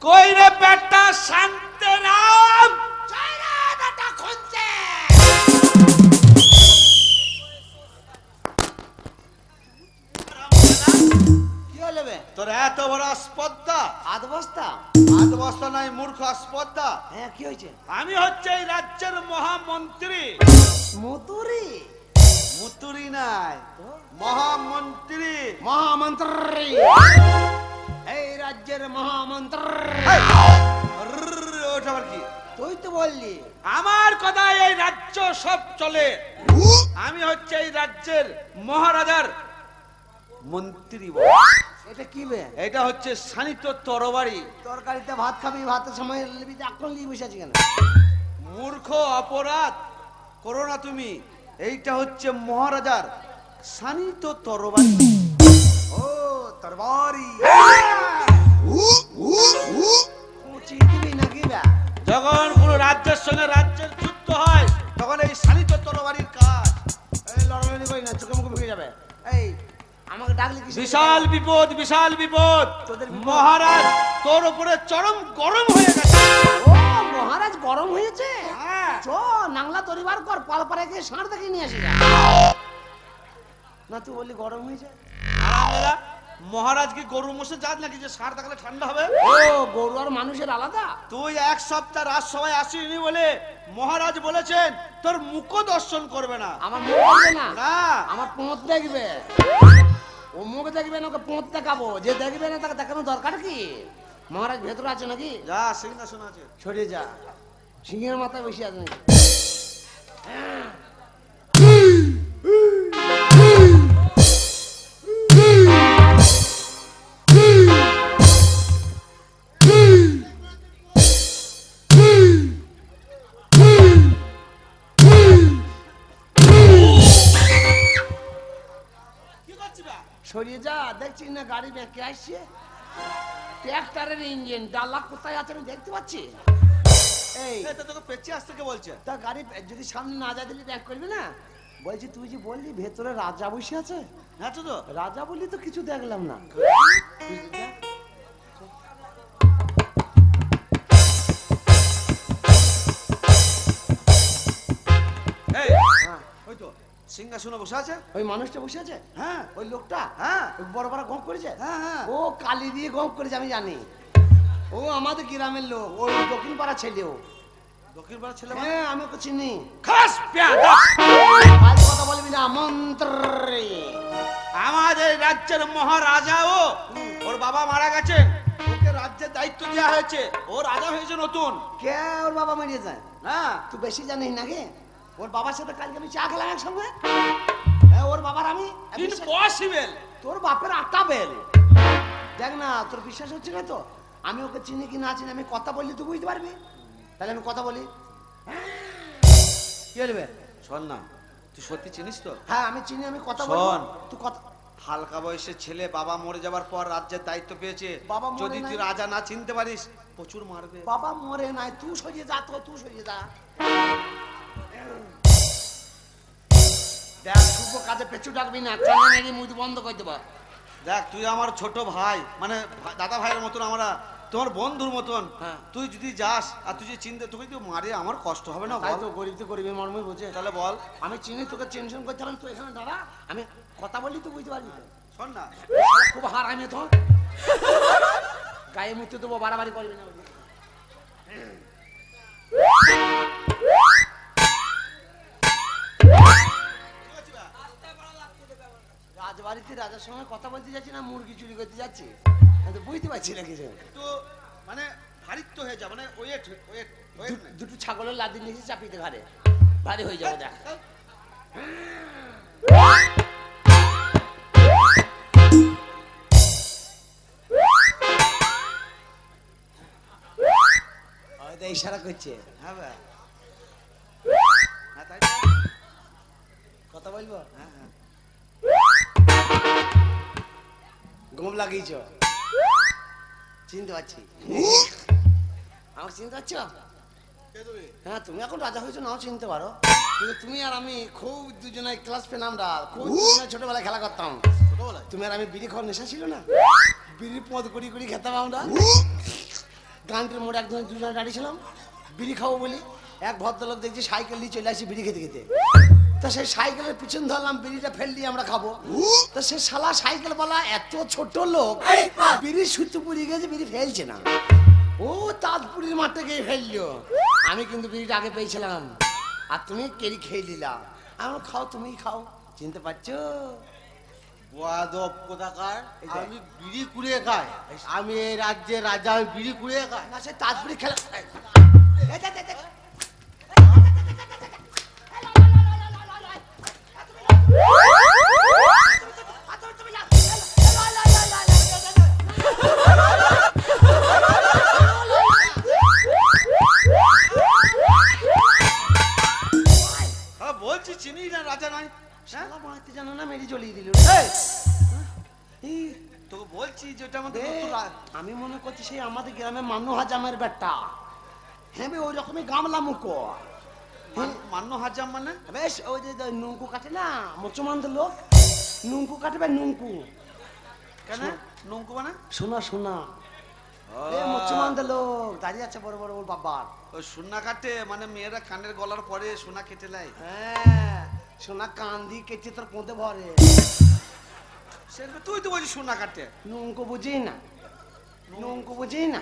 কই রে বেটা শান্তরাম? চাইরা দাটা খুঁজছে। কি হলো বে? তোর এত বড় স্পর্ধা? আধ বস্তা? আধ বস্তা নাই মূর্খ, স্পর্ধা। হ্যাঁ, কি হয়েছে? আমি হচ্ছে এই রাজ্যের মহামন্ত্রী। মুতুরি? মুতুরি নাই, মহামন্ত্রী। মহামন্ত্রী, এই রাজ্যের মহামন্ত্রী। ওটা আবার কি? তুই তো বললি। আমার কথায় এই রাজ্য সব চলে। আমি হচ্ছে এই রাজ্যের মহারাজার মন্ত্রী। এটা কি বে? এটা হচ্ছে শানিত তরবারি। তরকারিতে ভাত খাবি, ভাতের সময় লিবি, এখন লিয়ে বসে আছি কেন? মূর্খ, অপরাধ করো না তুমি। এইটা হচ্ছে মহারাজার শানিত তরবারি। ও তরবারি। কুচি দিবি নাকি বে? যখন কোন রাজ্যের সঙ্গে রাজ্যের যুদ্ধ হয় তখন এই শানিত তরবারির কাজ। এই লড়ালড়ি করি না, চোখে মুখে ভেঙে যাবে। এই আমাকে ডাকলি কি? বিশাল বিপদ, বিশাল বিপদ। তোদের বিপদ? মহারাজ তোর উপরে চরম গরম হয়ে গেছে। ও মহারাজ গরম হয়েছে? হ্যাঁ। চ নাংলা তরিবার কর, পালপাড়ায় গিয়ে ষাঁড় দেখে নিয়ে আসি যা। না তুই বললি গরম হয়েছে? আরামেরা, মহারাজ কি গরু মোষে জাত নাকি যে ষাঁড় থাকলে ঠান্ডা হবে? ও গরু আর মানুষের আলাদা? তুই এক সপ্তাহ রাজসভায় আসিনি বলে মহারাজ বলেছেন তোর মুখ দর্শন করবে না। আমার মুখ দেখবে না? না, আমার পোঁত দেখবে। ও মুখ দেখবে না, ওকে পোঁত দেখাবো। যে দেখবে না তাকে দেখানোর দরকার কি? মহারাজ ভেতরে আছে নাকি? যা সিংহাসন আছে। সরে যা, সিংহের মাথায় বসে আছে নাকি? কি করছিস বে? সরিয়ে যা, দেখছিস না গাড়ি বেঁকে আসছে? ট্র্যাক্টরের ইঞ্জিন, ডালা কোথায় আছে আমি দেখতে পাচ্ছি। এই এই তো তোকে পেঁচিয়ে আসতে কে বলছে? তা গাড়ি যদি সামনে না যায় দিলি ব্যাক করবি না? বলছি তুই যে বললি ভেতরে রাজা বসে আছে, হ্যাঁ তো। রাজা বললি তো কিছু দেখলাম না। তুই দেখ। এই হ্যাঁ, ওই তো সিংহাসনে বসে আছে। ওই মানুষটা বসে আছে? হ্যাঁ ওই লোকটা? হ্যাঁ ওই বড় বড় গপ করেছে? হ্যাঁ হ্যাঁ। ও কালি দিয়ে গপ করেছে, আমি জানি। ও আমাদের গ্রামের লোক, ও দক্ষিণ পাড়া ছেলে। ও দক্ষিণ পাড়ার ছেলে মানে? হ্যাঁ, আমি ওকে চিনি। খাস পেয়াদা। আজ কথা বলবি না, মন্ত্রী। আমাদের রাজ্যের মহারাজা ও, ওর বাবা মারা গেছেন, ওকে রাজ্যের দায়িত্ব দেওয়া হয়েছে। ও রাজা হয়েছে নতুন। কে ওর বাবা মারিয়ে যায়? হ্যাঁ তুই বেশি জানিস নাকি? ওর বাবার সাথে কালকে আমি চা খেলাম একসঙ্গে। হ্যাঁ, ওর বাবার আমি ইম্পসিবল। তোর বাপের 8টা বেল। দেখ না, তোর বিশ্বাস হচ্ছে না তো? আমি ওকে চিনি কি না চিনি, আমি কথা বললি তুই বুঝতে পারবি। তাহলে আমি কথা বলি। কি বলবে? শোন না, তুই সত্যি চিনিস তো? হ্যাঁ আমি চিনি, আমি কথা বলি। শোন। তুই কথা। হালকা বয়সের ছেলে, বাবা মরে যাবার পর রাজ্যের দায়িত্ব পেয়েছে। বাবা মরে যদি তুই নাই। রাজা না চিনতে পারিস প্রচুর মারবে। বাবা মরে নাই, তুই সরিয়ে যা তো, তুই সরিয়ে যা। দেখ শুভ কাজে পেছু ডাকবি না, কানে নেড়ে মুখ বন্ধ করে দেবো। দেখ তুই আমার ছোট ভাই, মানে দাদা ভাইয়ের মতন, আমরা তোমার বন্ধুর মতন। হ্যাঁ। তুই যদি যাস আর তুই যদি চিনতে, তোকে যদি মারে আমার কষ্ট হবে না? তাই বল। তো, গরিব তো গরিবের মর্মই বোঝে। তাহলে বল। আমি চিনি, তোকে টেনশন করতে হবে না, তুই এখানে দাঁড়া, আমি কথা বললি তুই বুঝতে পারবি তো। শোন না, খুব হারামি তো, গায়ে মুতে দেবো, বাড়াবাড়ি করবি না। রাজবাড়িতে রাজার সঙ্গে কথা বলতে যাচ্ছি না মুরগি চুরি করতে যাচ্ছি? আমি তো বুঝতে পারছি না কিছু। তো মানে ভারিত্ব হয়ে যা, মানে ওয়েট ওয়েট ওয়েট। দুটো ছাগলের লাদি নিয়েছি চাপিতে ঘাড়ে, ভারী হয়ে যাবে। দেখ হয়তো ইশারা করছে। হ্যাঁ ভাই, হ্যাঁ তাই। কথা বলবো? হ্যাঁ হ্যাঁ। ঘুম লাগিয়েছ? চিনতে পারছি। আমাকে চিনতে পারছ? হ্যাঁ, তুমি এখন রাজা হয়েছো, নাও চিনতে পারো। কিন্তু তুমি আর আমি খুব দুজনে ক্লাস পেন, আমরা খুব দুজনে ছোটবেলায় খেলা করতাম। ছোটবেলায় তুমি আর আমি বিড়ি খাওয়ার নেশা ছিল না? বিড়ির পদ করি করি খেতাম আমরা। গানটির মোড়ে একজন দুজনে দাঁড়িয়েছিলাম বিড়ি খাবো বলি। এক ভদ্রলোক দেখছি সাইকেল নিয়ে চলে আসি বিড়ি খেতে খেতে। তা সেই সাইকেলের পিছন ধরলাম, বিড়িটা ফেল দিয়ে আমরা খাবো। তো সে শালা সাইকেল বলা এত ছোট লোক, বিড়ি সুতো পুড়িয়ে গেছে, বিড়ি ফেলছে না। ও তাজপুরের মাঠে গিয়ে ফেললো। আমি কিন্তু বিড়িটা আগে পেয়েছিলাম, আর তুমি কেড়ি খেয়ে দিলাম। আমার খাও, তুমি খাও, চিনতে পারছো? ওয়াদব কোথাকার, এই যে। আমি বিড়ি কুড়িয়ে খাই, আমি এই রাজ্যের রাজা, আমি বিড়ি কুড়িয়ে খাই। না সে তাজপুরি খেলা। বলছি চিনি না রাজা নাই। শালা মারতে জানো না, মেরে জ্বলিয়ে দিল। তোকে বলছি যে ওটা আমাদের এ, নতুন আমি মনে করছি সেই আমাদের গ্রামে মান্নু হাজামের বেটা। হ্যাঁ বে, ওই রকমই গামলা মুখো। মান্য হাজাম মানে বেশ ওই যে নুঙ্কু কাটে না, মুসলমানদের লোক নুঙ্কু কাটবে, নুঙ্কু। কেন নৌকো মানে শোনা শোনা, মুসলমানদের লোক দাঁড়িয়ে আছে বড় বড় ওর বাবার। ওই সোনা কাটে মানে মেয়েরা কানের গলার পরে সোনা কেটে লাই। হ্যাঁ, সোনা কান দিয়ে কেটে তোর পোঁতে ভরে। সেরকম তুই তো বলছিস সোনা কাটে। নুঙ্কু বুঝি না, নুঙ্কু বুঝি না,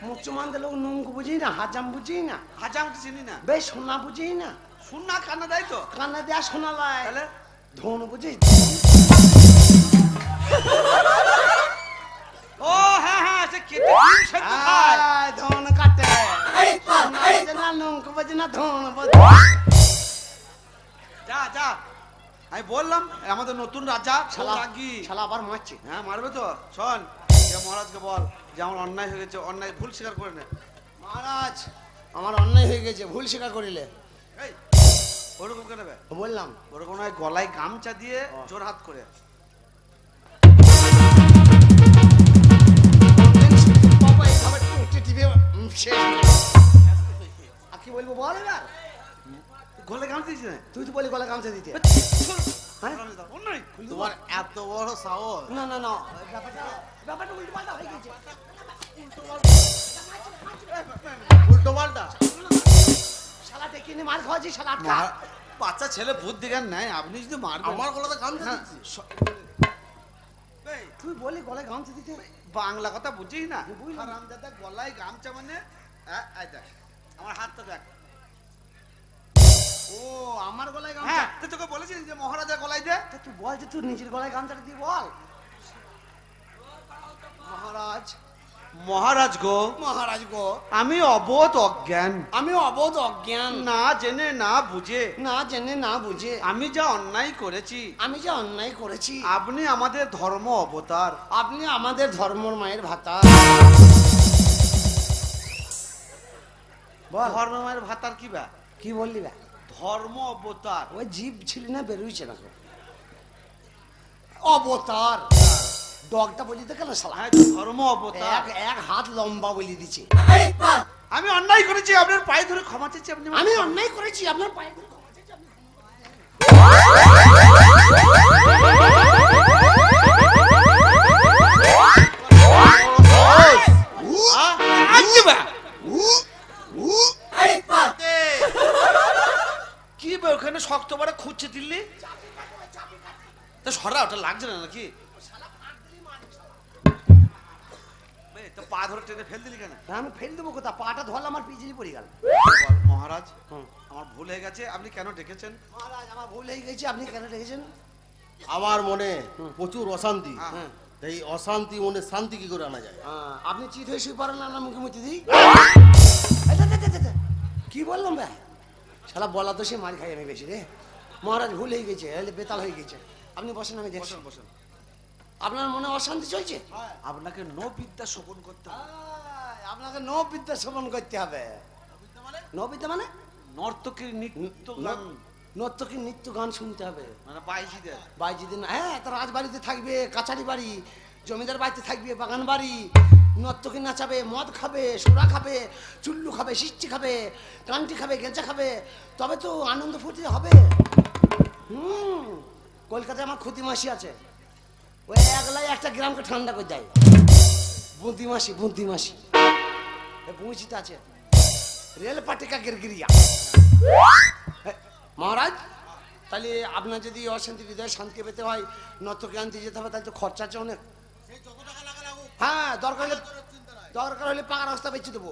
মুসলমানদের লোক নুঙ্কু বুঝি না, হাজাম বুঝি না, হাজামকে চিনি না। বেশ সোনা বুঝি না, সোনা কান্না দেয় তো কানে দেয়া সোনা লাই, তাহলে ধন বুঝি। ও হ্যাঁ হ্যাঁ সে কেটে ডিম সেদ্ধ খায়। ধন কাটে, সোনা বুঝে না, নুঙ্কু বুঝি না, ধন বুঝি। যা যা, আমি বললাম আমাদের নতুন রাজা শালা লাগি। শালা আবার মারছে। হ্যাঁ মারবে তো। শোন এ মহারাজকে বল যে আমার অন্যায় হয়ে গেছে, অন্যায় ভুল স্বীকার করে নে। মহারাজ, আমার অন্যায় হয়ে গেছে, ভুল স্বীকার করিলে। এই ওরকম কেন বে? বললাম ওরকম নয়, গলায় গামছা দিয়ে জোর হাত করে। বাবা এইভাবে টুটি টিপে শেষ। আর কি বলবো বল এবার? গলায় গামছা দিয়েছি না তুই তো বলি গলা গামছা দিতে। হ্যাঁ? অন্যায়। তোমার এত বড় সাহস! না না না, ব্যাপারটা ব্যাপারটা উল্টো পাল্টা হয়ে গেছে। উল্টো পাল্টা। শালা ডেকে নিয়ে মার খাওয়াছি, শালা আটকা। মার- বাচ্চা ছেলে বুদ্ধি জ্ঞান নাই, আপনি যদি মারবেন। আমার গলাতে গামছা হ্যাঁ, দিচ্ছিস? এই, তুই বলি গলায় গামছা দিতে। বাংলা কথা বুঝিস না? বুঝলাম। হারামজাদা গলায় গামছা মানে এই দেখ আমার হাতটা দেখ। ও আমার গলায় গামছা। হ্যাঁ তো তোকে বলেছি যে মহারাজা গলায় দে। তা তুই বল যে তুই নিজের গলায় গামছাটা দিয়ে বল। মহারাজ, মহারাজ গো, মহারাজ গো, আমি অবোধ অজ্ঞান, আমি অবোধ অজ্ঞান, না জেনে না বুঝে না জেনে না বুঝে আমি যা অন্যায় করেছি, আমি যে অন্যায় করেছি। আপনি আমাদের ধর্ম অবতার, আপনি আমাদের ধর্মর মায়ের ভাতা। বল ধর্ম মায়ের ভাতার কি বা? কি বললি বে? ধর্ম অবতার। ওই জীব ছিলি না, বেরোইছে না। অবতার ডগটা বলি তো কেন শালা? হ্যাঁ ধর্ম অবতার। এক এক হাত লম্বা বলি দিচ্ছে। আমি অন্যায় করেছি, আপনার পায়ে ধরে ক্ষমা চাইছি, আপনি আমি অন্যায় করেছি, আপনার পায়ে ধরে ক্ষমা চাইছি, আপনি কি বে ওখানে শক্ত বড় খুঁজছে দিল্লি? তা সরা ওটা লাগছে না নাকি? বে, তো পা ধরে টেনে ফেল দিলি কেন? আমি ফেল দেবো কোথা? পাটা ধরলাম, আমার পিছলি পড়ে গেল। বল, মহারাজ হুম। আমার ভুল হয়ে গেছে, আপনি কেন ডেকেছেন? মহারাজ, আমার ভুল হয়ে গেছে, আপনি কেন রেখেছেন? আমার মনে প্রচুর অশান্তি। হ্যাঁ। এই অশান্তি মনে শান্তি কি করে আনা যায়? আপনি চিত হয়ে শুয়ে পারেন না, মুখে মুখে দিই। কি বললাম ভাই? শালা বলা তো সে মার খাই আমি বেশি রে। মহারাজ ভুল হয়ে গেছে, বেতাল হয়ে গেছে। আপনি বসেন, আমি দেখছি। বসেন বসেন। আপনার মনে অশান্তি চলছে? আপনাকে নো বিদ্যা শোভন করতে হবে। আপনাকে নো বিদ্যা শ্রবণ করতে হবে। নো বিদ্যা মানে? নর্তকীর নৃত্য গান, নর্তকী নৃত্য গান শুনতে হবে। মানে বাইজিদের। বাইজিদিন, হ্যাঁ, তার রাজবাড়িতে থাকবে, কাছারি বাড়ি, জমিদার বাড়িতে থাকবে, বাগান বাড়ি। নর্তকী নাচাবে, মদ খাবে, সোডা খাবে, চুল্লু খাবে, সিচ্ছি খাবে, কান্টি খাবে, গেঁজা খাবে, তবে তো আনন্দ ফুর্তি হবে। কলকাতায় আমার ক্ষতি মাসি আছে, ওই একলাই একটা গ্রামকে ঠান্ডা করে দেয়। বুদ্ধি মাসি, বুদ্ধি মাসি। গুঁচিতে আছে রেল পাটিকা গিরগিরিয়া। মহারাজ, তাহলে আপনার যদি অশান্তি হৃদয় শান্তি পেতে হয় নর্তকী আনতে যেতে হবে, তাহলে তো খরচা আছে অনেক। হ্যাঁ, দরকার হলে পাকা রাস্তা বেঁচে দেবো।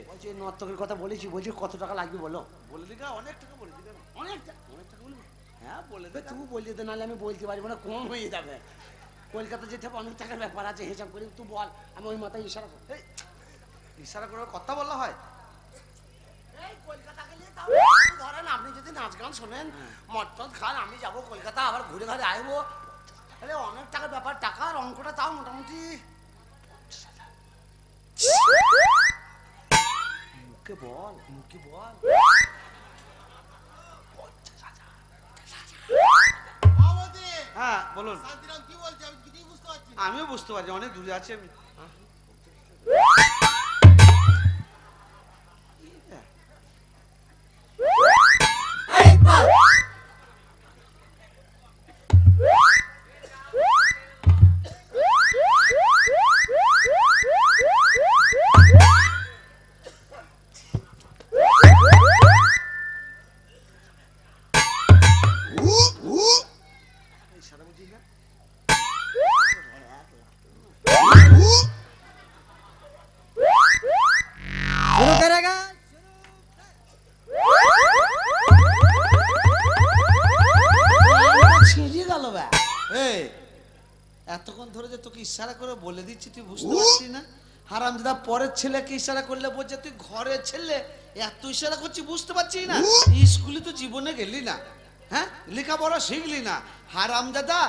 বলছি নর্তকের কথা বলেছি, বলছি কত টাকা লাগবে বলো। বলে দিকা অনেক টাকা বলে দিকা। অনেক টাকা বলবো। হ্যাঁ বলে বে, তুই বললি তো, নাহলে আমি বলতে পারবো না, কম হয়ে যাবে। কলকাতা যেতে হবে, অনেক টাকার ব্যাপার আছে, হিসাব করি তুই বল, আমি ওই মাথায় ইশারা করবো। এই, ইশারা করে কথা বলা হয়। এই কলকাতা গেলে তাও ধরেন আপনি যদি নাচ গান শোনেন, মদ টদ খান, আমি যাবো কলকাতা, আবার ঘুরে ঘুরে আসবো, তাহলে অনেক টাকার ব্যাপার। টাকার অঙ্কটা তাও মোটামুটি মুখে বল, মুখে বল। হ্যাঁ বলুন। শান্তিরাম কি বলছে আমি কিছুই বুঝতে পারছি না। আমিও বুঝতে পারছি, অনেক দূরে আছে আমি। ইশারা বুঝি না। शुरू करेगा। ছিঁড়ে গেল ব্যা। এই এতক্ষণ ধরে যে তোকে ইশারা করে বলে দিচ্ছি তুই বুঝতে পারছিস না? হারামজাদা পরের ছেলেকে ইশারা করলে বলছে তুই ঘরের ছেলে, এত ইশারা করছিস বুঝতে পারছিস না? স্কুলে তো জীবনে গেলি না, হ্যাঁ লেখাপড়া শিখলি না। হারামজাদা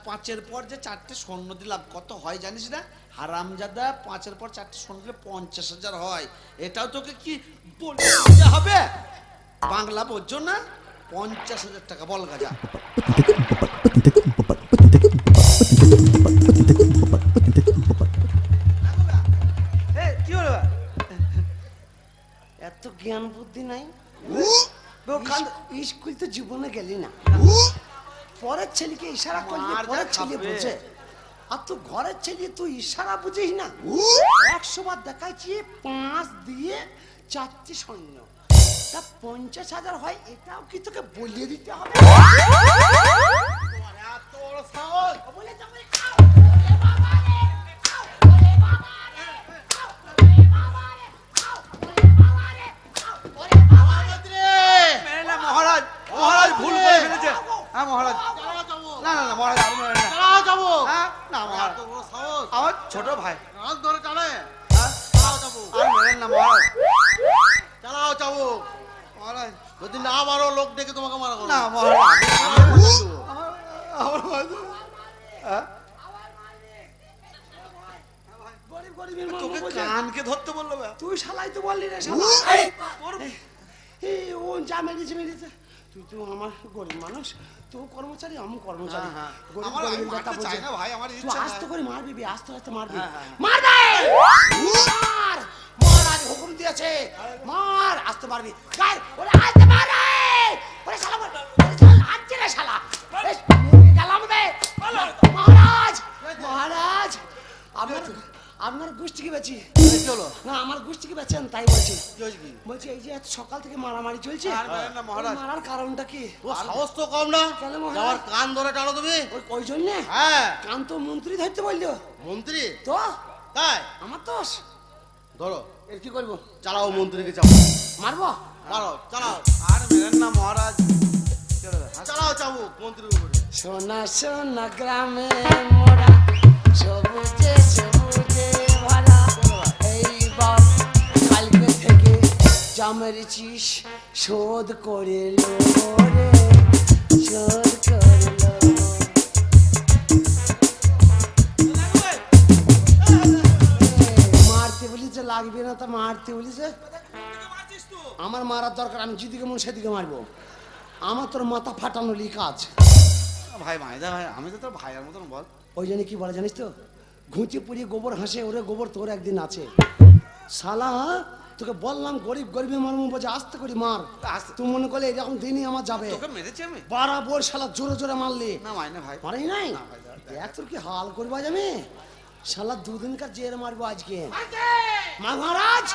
পাঁচের পর যে 4টে স্বর্ণ দিলাম কত হয় জানিস না? হারামজাদা 5-এর পর 4টে স্বর্ণ দিলে 50,000 হয়। এটাও তোকে কি বলতে হবে? বাংলা বোঝো না? 50,000 টাকা বল গাজা। কি হলো? এত জ্ঞান বুদ্ধি নাই। স্কুল তো জীবনে গেলি না, পরের ছেলেকে ইশারা করলে মার পরের যা ছেলে খাবে। বুঝে, আর তুই ঘরের ছেলে তুই ইশারা বুঝিস না। 100 বার দেখাচ্ছি 5 দিয়ে 4টে সৈন্য, তা 50,000 হয়, এটাও কি তোকে বলিয়ে দিতে হবে? এত বড় সাহস! বলে যাবে, খাও, ওরে বাবা রে, খাও, ওরে বাবা রে, খাও, ওরে বাবা রে, খাও, ওরে বাবা রে, খাও, ওরে বাবা রে। মেরে না মহারাজ, মহারাজ ভুল করে ফেলেছে। হ্যাঁ মহারাজ, চালাও যাবো, না না না মহারাজ আর মেরেন না। চালাও যাবো। হ্যাঁ না মহারাজ, এত বড় সাহস! আমার ছোট ভাই। হাত ধরে টানে। হ্যাঁ চালাও যাবো, আর মেরেন না মহারাজ। চালাও যাবো। মহারাজ যদি না মারো লোক ডেকে তোমাকে মারা করবো। না মহারাজ, আমি বলে দেবো। আমার ভয় তো। হ্যাঁ? গরিব গরিবের মা তোকে বলছে, কানকে ধরতে বললো বে। তুই শালাই তো বললি রে শালা। এই ও যা মেরেছে। তুই আমার গরিব মানুষ, তুই কর্মচারী, আমি কর্মচারী। হ্যাঁ, হ্যাঁ। গরিব আমার আমি গরিবের কথা মারতে চাই বোঝে। না ভাই, আমার তুই ইচ্ছা আস্তে নাই। করে মারবি, আস্তে আস্তে মারবি। হ্যাঁ, হ্যাঁ। মারবে! মার! মহারাজ হুকুম দিয়েছে, মার, আস্তে মারবি। গায়, ওরে আস্তে মারে! ওরে শালা মার, ওরে শালা লাজ্জে রে শালা। এই, মেরে গেলাম রে। মহারাজ, মহারাজ, আপনার গোষ্ঠীকে বেচি। কি হলো? না, আমার গোষ্ঠীকে বেচেন, তাই বলছি। কি হয়েছে কি? বলছি এই যে এত সকাল থেকে মারামারি চলছে, আর মেরেন না মহারাজ। ওই মারার কারণটা কি? তোর সাহস তো কম না। কেন মহারাজ? যাওয়ার কান ধরে টানো তুমি। ওই জন্যে হ্যাঁ, কান তো মন্ত্রী ধরতে বললো মন্ত্রী তো, তাই আমার তো ধরো, এর কি করবো? চালাও মন্ত্রীকে, চালাও, মারবো? মারো, চালাও, আর মেরেন না মহারাজ। কি হলো বে? চালাও চাবুক মন্ত্রীর উপরে। সোনা সোনা গ্রামে মোরা সবুজে সবুজে ভরা, এই বাপ কালকে থেকে যা মেরেছিস শোধ করে লো রে, শোধ করে লো। মারতে বলিছে লাগবে না, তা মারতে বলিছে। আমার মারার দরকার, আমি যেদিকে মন সেদিকে মারবো। আমার তোর মাথা ফাটানো লি কাজ। ভাই মাইদা ভাই, আমি তো তোর ভাইয়ের মতন বল। ওই জন্য কি বলে জানিস তো, ঘুঁচে পুড়িয়ে গোবর হাসে, ওরে গোবর তোর একদিন আছে শালা। তোকে বললাম গরিব গরিবের মারমু, বলছে আস্তে করে মার। আস্তে। তুই মনে করলে এরকম দিনই আমার যাবে? তোকে মেরেছি আমি? বরাবর শালা জোরে জোরে মারলি। না মাইনে ভাই। মারাই নাই? না ভাই, দাঁড়া। দেখ তোর কি হাল করবা যাবে। শালা দুদিনকার জেল মারবো আজকে। মহারাজ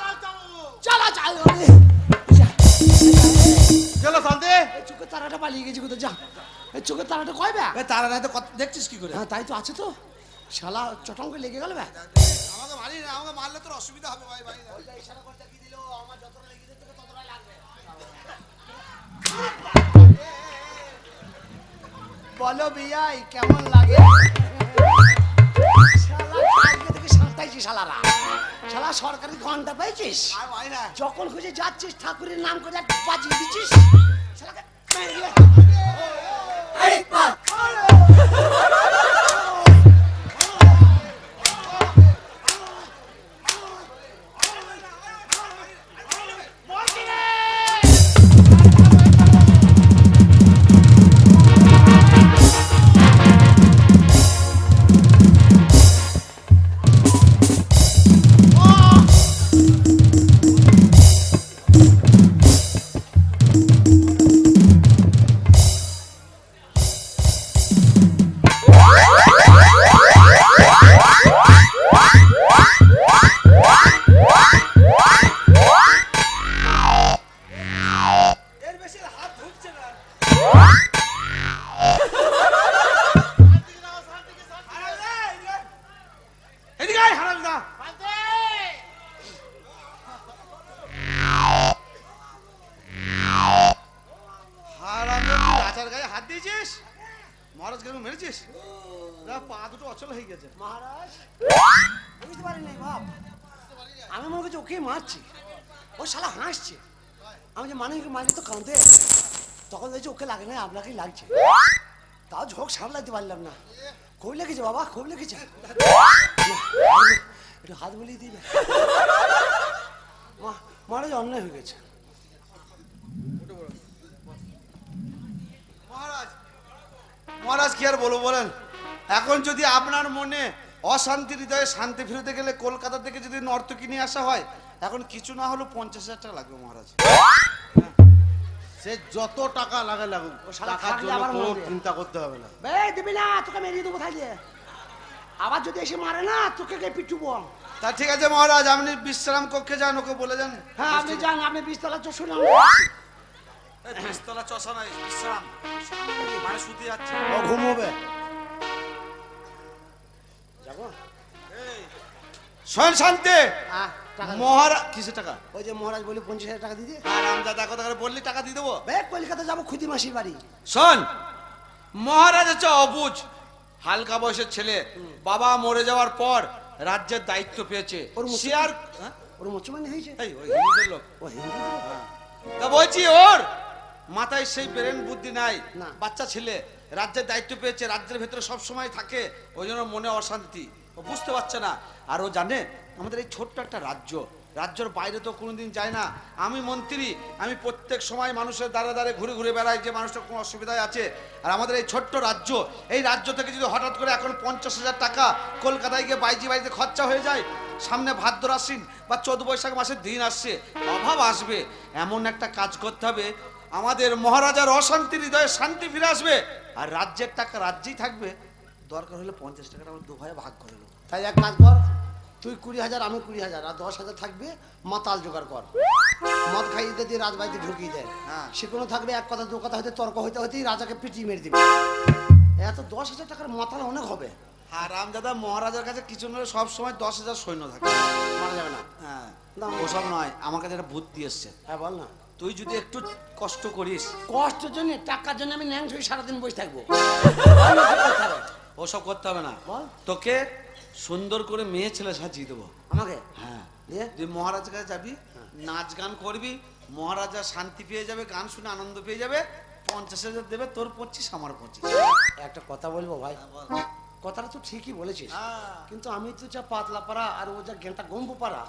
চালা চাল চলো শান্তি। চোখের তারাটা পালিয়ে গেছি কোথায়, যা এই চোখের তারাটা কয়বে? তারা নাই তো দেখছিস কি করে? হ্যাঁ তাই তো আছে তো, শালা চটঙ্গে লেগে গেল বে। আমাকে মারি না, আমাকে মারলে তোর অসুবিধা হবে ভাই ভাই। বলো বিয়াই কেমন লাগে? শালা কালকে থেকে সাঁতাইছিস শালারা, শালা সরকারি ঘন্টা পেয়েছিস? আর ভাই না, যখন খুঁজে যাচ্ছিস ঠাকুরের নাম করে একটা বাজিয়ে দিচ্ছিস। শালাকে মেরে দিলে। এর বেশি হাত ঢুকছে না। এদিকে আয় হারামদা। হারামদা, তুই রাজার গায়ে হাত দিয়েছিস? মহারাজ কেন মেরেছিস? পা দুটো অচল হয়ে গেছে। মহারাজ বুঝতে পারিনি বাপ, আমি মনে করছি ওকে মারছি, ও শালা হাসছে। আমি যে মানুষকে মারলে তো কাঁদে, তখন দেখছি ওকে লাগে না আপনাকেই লাগছে। তাও ঝোঁক সামলাতে পারলাম না। খুব লেগেছে বাবা, খুব লেগেছে। একটু হাত বলিয়ে দিবে। মহারাজ অন্যায় হয়ে গেছে। মহারাজ, মহারাজ কি আর বলবো বলেন? এখন যদি আপনার মনে অশান্তির হৃদয়ে শান্তি ফিরতে গেলে কলকাতা থেকে যদি নর্তকী নিয়ে আসা হয়, এখন কিছু না হলেও 50,000 টাকা লাগবে মহারাজ। সে যত টাকা লাগে লাগুক, ও শালা টাকার থাকলে জন্য আবার কোনো মারবে। চিন্তা করতে হবে না। বে দিবি না, তোকে মেরিয়ে দেবো তাইলে। আবার যদি এসে মারে না তোকে কে পিটুবো। তা ঠিক আছে মহারাজ, আপনি বিশ্রাম কক্ষে যান, ওকে বলে যান। হ্যাঁ আপনি যান, আপনি 20 তলা চষুন। বিস্তলা চষা নাই, বিশ্রাম মানে শুতে যাচ্ছে। ও ঘুমোবে। যাবো শোন শান্তি, টাকা মহারাজ কিসে টাকা? ওই যে মহারাজ বলি 50,000 টাকা দিদি। আর আমজাদা কথা করে বললি টাকা দিয়ে দেবো। বে কলকাতা যাবো খুদি মাসির বাড়ি। শোন, মহারাজ হচ্ছে অবুঝ হালকা বয়সের ছেলে, বাবা মরে যাওয়ার পর রাজ্যের দায়িত্ব পেয়েছে। ওর মুখ- সে আর হ্যাঁ? ওর মুসলমানি হয়েছে। এই ওই হিন্দুদের লোক। ও হিন্দু। তা বলছি ওর মাথায় সেই ব্রেন বুদ্ধি নাই, না। বাচ্চা ছেলে রাজ্যের দায়িত্ব পেয়েছে, রাজ্যের ভেতরে সব সময় থাকে, ওই জন্য মনে অশান্তি, ও বুঝতে পারছে না। আর ও জানে আমাদের এই ছোট্ট একটা রাজ্য, রাজ্যের বাইরে তো কোনোদিন যায় না। আমি মন্ত্রী, আমি প্রত্যেক সময় মানুষের দ্বারে দ্বারে ঘুরে ঘুরে বেড়াই যে মানুষটা কোনো অসুবিধায় আছে। আর আমাদের এই ছোট্ট রাজ্য, এই রাজ্য থেকে যদি হঠাৎ করে এখন 50,000 টাকা কলকাতায় গিয়ে বাইজি বাড়িতে খরচা হয়ে যায়, সামনে ভাদ্র আশ্বিন বা 14 বৈশাখ মাসের দিন আসছে, অভাব আসবে, এমন একটা কাজ করতে হবে আমাদের মহারাজার অশান্তির হৃদয়ে শান্তি ফিরে আসবে, আর রাজ্যের টাকা রাজ্যেই থাকবে। দরকার হলে 50 টাকাটা আমরা দু ভাই ভাগ করে নেবো। তাই এক কাজ কর, তুই 20,000 আমি 20,000, আর 10,000 থাকবে মাতাল জোগাড় কর। মদ খাইয়ে দিয়ে রাজবাড়িতে ঢুকিয়ে দেয়। হ্যাঁ। সে কোনো থাকবে এক কথা দু কথা হইতে তর্ক হইতে হইতেই রাজাকে পিটিয়ে মেরে দিবে। এত 10,000 টাকার মাতাল অনেক হবে। আর রামদাদা মহারাজার কাছে কিছু নয়, সব সময় 10,000 সৈন্য থাকে, মারা যাবে না। হ্যাঁ না, ওসব নয়, আমার কাছে একটা বুদ্ধি এসছে। হ্যাঁ বল না। তুই যদি একটু কষ্ট করিস, কষ্টের জন্য টাকার জন্য আমি ন্যাং হয়ে সারাদিন বসে থাকবো। ওসব করতে হবে না, বল। তোকে সুন্দর করে মেয়ে ছেলে সাজিয়ে দেবো। আমাকে হ্যাঁ, দিয়ে তুই মহারাজের কাছে যাবি, নাচ গান করবি, মহারাজা শান্তি পেয়ে যাবে, গান শুনে আনন্দ পেয়ে যাবে, 50,000 দেবে, তোর 25 আমার 25। একটা কথা বলবো ভাই, কথাটা তো ঠিকই বলেছিস, কিন্তু আমি তো যা পাতলা পাড়া আর ও যা গেঁটা গম্বু পাড়া,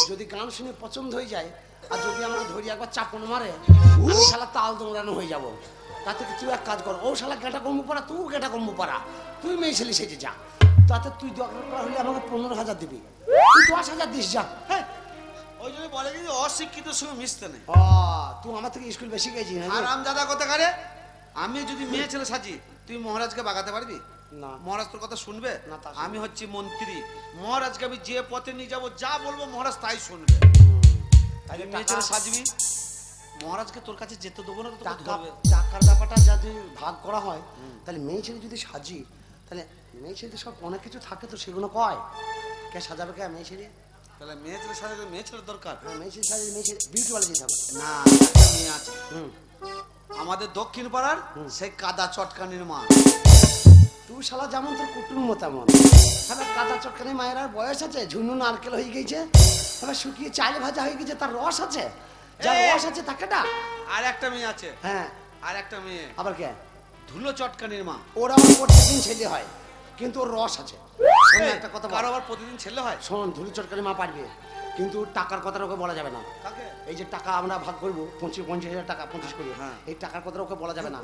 যদি গান শুনে পছন্দ হয়ে যায় আর যদি আমাকে ধরি একবার চাপন মারে, আমি শালা তাল দৌড়ানো হয়ে যাব। তাতে তুই এক কাজ কর, ও শালা গেঁটা গম্বু পাড়া, তুই গেঁটা গম্বু পাড়া, তুই মেয়ে ছেলে সেজে যা। তাতে তুই দরকার করা হলে আমাকে 15,000 দিবি, তুই 10,000 দিস যা। হ্যাঁ ওই জন্য বলে কিন্তু অশিক্ষিতের সঙ্গে মিশতে নেই। তুই আমার থেকে স্কুল বেশি গেছিস না? আর রামদাদা কথা কারে, আমি যদি মেয়ে ছেলে সাজি, তুই মহারাজকে বাগাতে পারবি? না। মহারাজ তোর কথা শুনবে? না, তা শুনবে না। আমি হচ্ছি মন্ত্রী, মহারাজকে আমি যে পথে নিয়ে যাবো, যা বলবো মহারাজ তাই শুনবে। তাহলে মেয়ে ছেলে সাজবি, মহারাজকে তোর কাছে যেতে দেবো না তো, তোকে ধরবে। টাকার ব্যাপারটা যদি ভাগ করা হয় তাহলে মেয়ে ছেলে যদি সাজি, তাহলে মেয়ে ছেলে সব অনেক কিছু থাকে তো, সেগুলো কয় কে সাজাবে, কে মেয়ে ছেলে? তাহলে মেয়ে ছেলে সাজাতে মেয়ে ছেলের দরকার হ্যাঁ, মেয়ে ছেলে সাজালে মেয়ে ছেলে বিউটি ওয়ালা যেতে হবে। না। একটা মেয়ে আছে হুম, আমাদের দক্ষিণ পাড়ার, সেই কাদা চটকানির মা। তুই শালা যেমন তোর কুটুম্ব তেমন। শালা কাঁচা চটকানি মায়ের আর বয়স আছে? ঝুনু নারকেল হয়ে গেছে, আবার শুকিয়ে চাল ভাজা হয়ে গেছে, তার রস আছে? যার এই! রস আছে তাকে ডাক। আর একটা মেয়ে আছে, হ্যাঁ, আর একটা মেয়ে আবার কে? ধুলো চটকানির মা। ওরা আমার প্রত্যেকদিন ছেলে হয়, কিন্তু ওর রস আছে। শোন, এই, একটা কথা বল। কারো আবার প্রতিদিন ছেলে হয়? শোন, ধুলি চটকানি মা পারবে, কিন্তু টাকার কথাটা ওকে বলা যাবে না। কাকে? এই যে টাকা আমরা ভাগ করবো 25,000 টাকা, 25 করে, হ্যাঁ। এই টাকার কথাটা ওকে বলা যাবে না।